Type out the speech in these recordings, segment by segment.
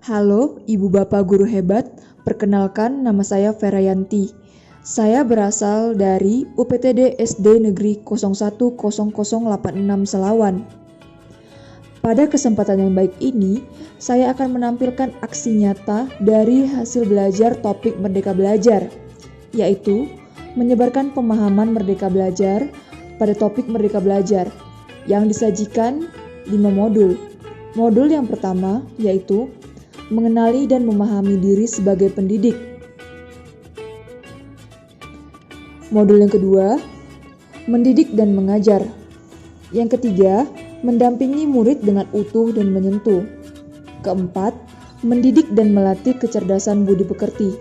Halo, Ibu Bapak Guru hebat. Perkenalkan, nama saya Ferayanti. Saya berasal dari UPTD SD Negeri 010086 Selawan. Pada kesempatan yang baik ini, saya akan menampilkan aksi nyata dari hasil belajar topik Merdeka Belajar, yaitu menyebarkan pemahaman Merdeka Belajar pada topik Merdeka Belajar yang disajikan 5 modul. Modul yang pertama yaitu mengenali dan memahami diri sebagai pendidik. Modul yang kedua, mendidik dan mengajar. Yang ketiga, mendampingi murid dengan utuh dan menyentuh. Keempat, mendidik dan melatih kecerdasan budi pekerti.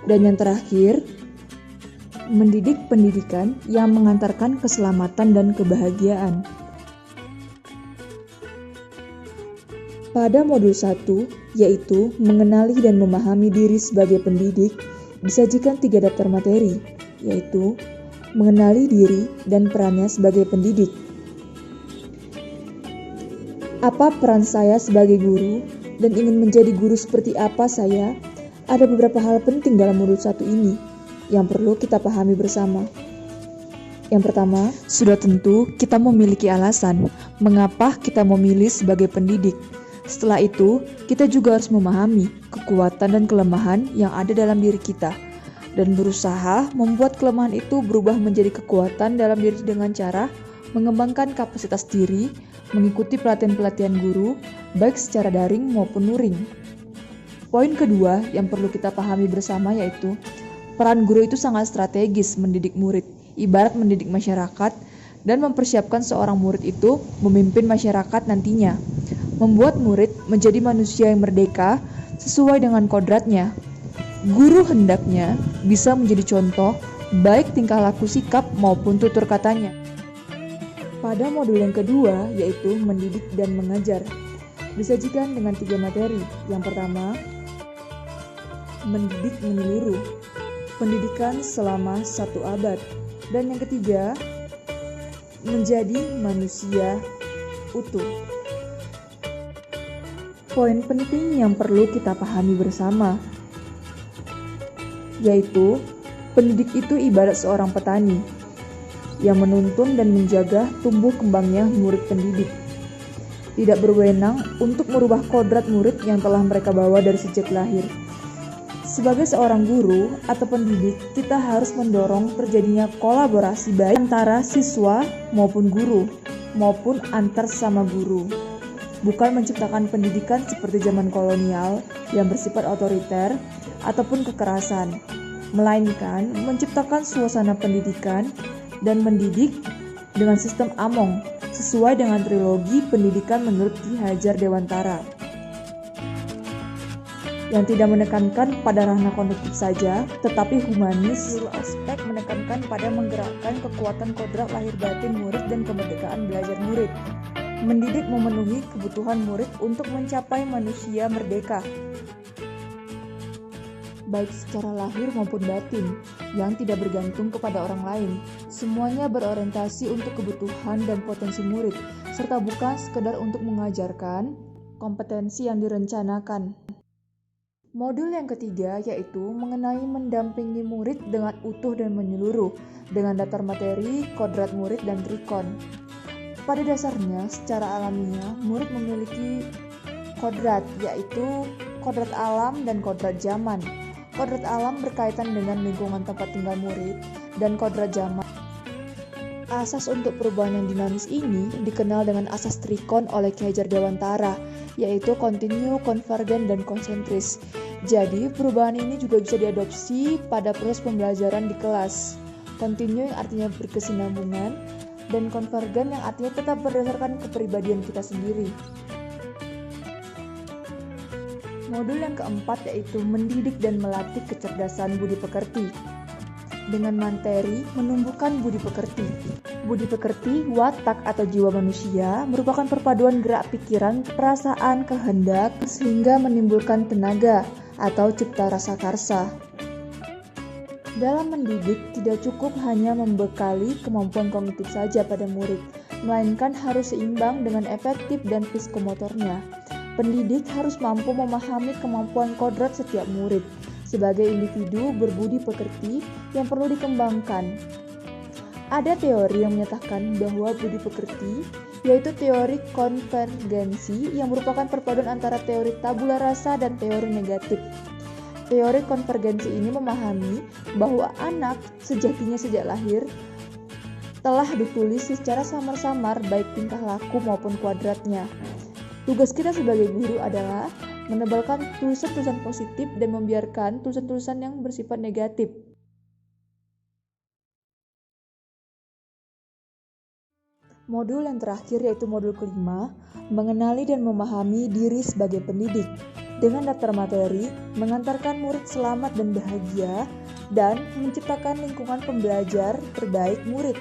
Dan yang terakhir, mendidik pendidikan yang mengantarkan keselamatan dan kebahagiaan. Pada modul 1, yaitu mengenali dan memahami diri sebagai pendidik, disajikan 3 daftar materi, yaitu mengenali diri dan perannya sebagai pendidik. Apa peran saya sebagai guru dan ingin menjadi guru seperti apa saya? Ada beberapa hal penting dalam modul 1 ini yang perlu kita pahami bersama. Yang pertama, sudah tentu kita memiliki alasan mengapa kita memilih sebagai pendidik. Setelah itu, kita juga harus memahami kekuatan dan kelemahan yang ada dalam diri kita dan berusaha membuat kelemahan itu berubah menjadi kekuatan dalam diri dengan cara mengembangkan kapasitas diri, mengikuti pelatihan-pelatihan guru, baik secara daring maupun luring. Poin kedua yang perlu kita pahami bersama yaitu peran guru itu sangat strategis mendidik murid, ibarat mendidik masyarakat dan mempersiapkan seorang murid itu memimpin masyarakat nantinya. Membuat murid menjadi manusia yang merdeka sesuai dengan kodratnya. Guru hendaknya bisa menjadi contoh baik tingkah laku sikap maupun tutur katanya. Pada modul yang kedua yaitu mendidik dan mengajar, disajikan dengan 3 materi. Yang pertama, mendidik menyeluruh, pendidikan selama 1 abad. Dan yang ketiga, menjadi manusia utuh. Poin penting yang perlu kita pahami bersama, yaitu pendidik itu ibarat seorang petani yang menuntun dan menjaga tumbuh kembangnya murid pendidik. Tidak berwenang untuk merubah kodrat murid yang telah mereka bawa dari sejak lahir. Sebagai seorang guru atau pendidik, kita harus mendorong terjadinya kolaborasi baik antara siswa maupun guru, maupun antar sesama guru. Bukan menciptakan pendidikan seperti zaman kolonial yang bersifat otoriter ataupun kekerasan, melainkan menciptakan suasana pendidikan dan mendidik dengan sistem Among sesuai dengan trilogi pendidikan menurut Ki Hajar Dewantara yang tidak menekankan pada ranah kognitif saja, tetapi humanis. Seluruh aspek menekankan pada menggerakkan kekuatan kodrat lahir batin murid dan kemerdekaan belajar murid. Mendidik memenuhi kebutuhan murid untuk mencapai manusia merdeka, baik secara lahir maupun batin, yang tidak bergantung kepada orang lain. Semuanya berorientasi untuk kebutuhan dan potensi murid, serta bukan sekedar untuk mengajarkan kompetensi yang direncanakan. Modul yang ketiga yaitu mengenai mendampingi murid dengan utuh dan menyeluruh, dengan daftar materi, kodrat murid, dan trikon. Pada dasarnya, secara alamiah, murid memiliki kodrat, yaitu kodrat alam dan kodrat zaman. Kodrat alam berkaitan dengan lingkungan tempat tinggal murid, dan kodrat zaman. Asas untuk perubahan yang dinamis ini dikenal dengan asas trikon oleh Ki Hajar Dewantara, yaitu kontinu, konvergen, dan konsentris. Jadi, perubahan ini juga bisa diadopsi pada proses pembelajaran di kelas. Kontinu yang artinya berkesinambungan, dan konvergen yang artinya tetap berdasarkan kepribadian kita sendiri. Modul yang keempat yaitu mendidik dan melatih kecerdasan budi pekerti. Dengan materi menumbuhkan budi pekerti. Budi pekerti, watak atau jiwa manusia, merupakan perpaduan gerak pikiran, perasaan, kehendak, sehingga menimbulkan tenaga atau cipta rasa karsa. Dalam mendidik, tidak cukup hanya membekali kemampuan kognitif saja pada murid, melainkan harus seimbang dengan efektif dan psikomotornya. Pendidik harus mampu memahami kemampuan kodrat setiap murid sebagai individu berbudi pekerti yang perlu dikembangkan. Ada teori yang menyatakan bahwa budi pekerti yaitu teori konvergensi yang merupakan perpaduan antara teori tabula rasa dan teori negatif. Teori konvergensi ini memahami bahwa anak sejatinya sejak lahir telah ditulis secara samar-samar baik tingkah laku maupun kuadratnya. Tugas kita sebagai guru adalah menebalkan tulisan-tulisan positif dan membiarkan tulisan-tulisan yang bersifat negatif. Modul yang terakhir yaitu modul kelima, mengenali dan memahami diri sebagai pendidik. Dengan daftar materi, mengantarkan murid selamat dan bahagia, dan menciptakan lingkungan pembelajar terbaik murid.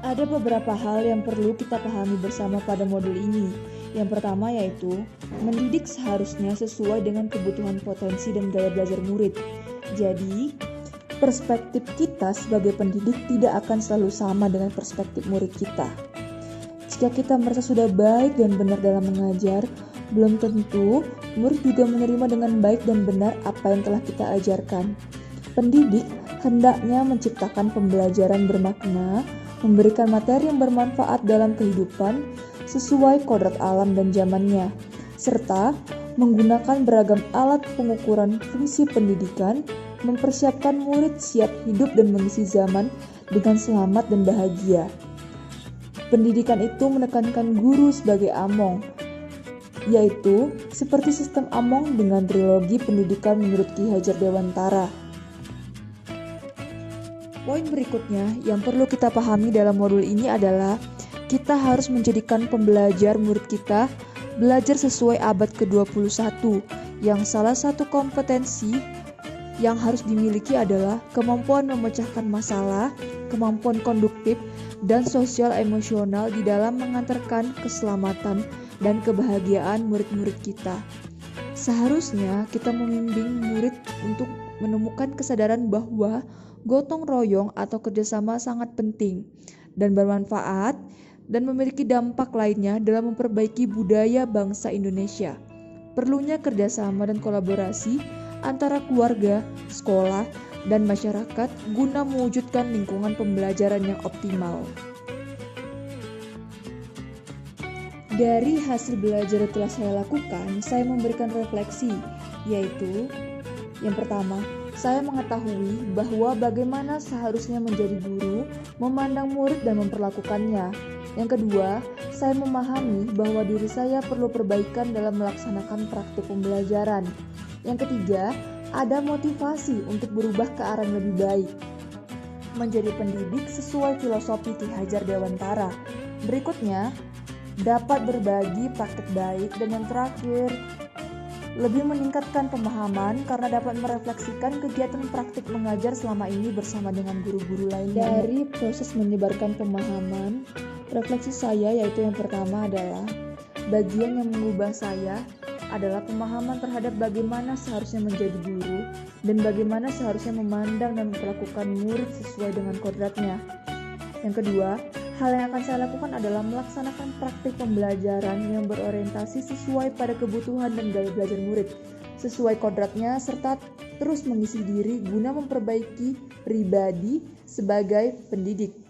Ada beberapa hal yang perlu kita pahami bersama pada modul ini. Yang pertama yaitu, mendidik seharusnya sesuai dengan kebutuhan potensi dan gaya belajar murid. Jadi, perspektif kita sebagai pendidik tidak akan selalu sama dengan perspektif murid kita. Jika kita merasa sudah baik dan benar dalam mengajar, belum tentu murid juga menerima dengan baik dan benar apa yang telah kita ajarkan. Pendidik hendaknya menciptakan pembelajaran bermakna, memberikan materi yang bermanfaat dalam kehidupan sesuai kodrat alam dan zamannya, serta menggunakan beragam alat pengukuran fungsi pendidikan, mempersiapkan murid siap hidup dan mengisi zaman dengan selamat dan bahagia. Pendidikan itu menekankan guru sebagai among, yaitu seperti sistem among dengan trilogi pendidikan menurut Ki Hajar Dewantara. Poin berikutnya yang perlu kita pahami dalam modul ini adalah kita harus menjadikan pembelajar murid kita belajar sesuai abad ke-21, yang salah satu kompetensi yang harus dimiliki adalah kemampuan memecahkan masalah, kemampuan konduktif, dan sosial emosional di dalam mengantarkan keselamatan dan kebahagiaan murid-murid kita. Seharusnya kita membimbing murid untuk menemukan kesadaran bahwa gotong royong atau kerjasama sangat penting dan bermanfaat dan memiliki dampak lainnya dalam memperbaiki budaya bangsa Indonesia. Perlunya kerjasama dan kolaborasi antara keluarga, sekolah, dan masyarakat guna mewujudkan lingkungan pembelajaran yang optimal. Dari hasil belajar yang telah saya lakukan, saya memberikan refleksi, yaitu yang pertama, saya mengetahui bahwa bagaimana seharusnya menjadi guru, memandang murid dan memperlakukannya. Yang kedua, saya memahami bahwa diri saya perlu perbaikan dalam melaksanakan praktik pembelajaran. Yang ketiga, ada motivasi untuk berubah ke arah yang lebih baik, menjadi pendidik sesuai filosofi Ki Hajar Dewantara. Berikutnya, dapat berbagi praktik baik, dan yang terakhir, lebih meningkatkan pemahaman karena dapat merefleksikan kegiatan praktik mengajar selama ini bersama dengan guru-guru lainnya. Dari proses menyebarkan pemahaman, refleksi saya yaitu yang pertama adalah bagian yang mengubah saya adalah pemahaman terhadap bagaimana seharusnya menjadi guru dan bagaimana seharusnya memandang dan memperlakukan murid sesuai dengan kodratnya. Yang kedua, hal yang akan saya lakukan adalah melaksanakan praktik pembelajaran yang berorientasi sesuai pada kebutuhan dan gaya belajar murid, sesuai kodratnya, serta terus mengisi diri guna memperbaiki pribadi sebagai pendidik.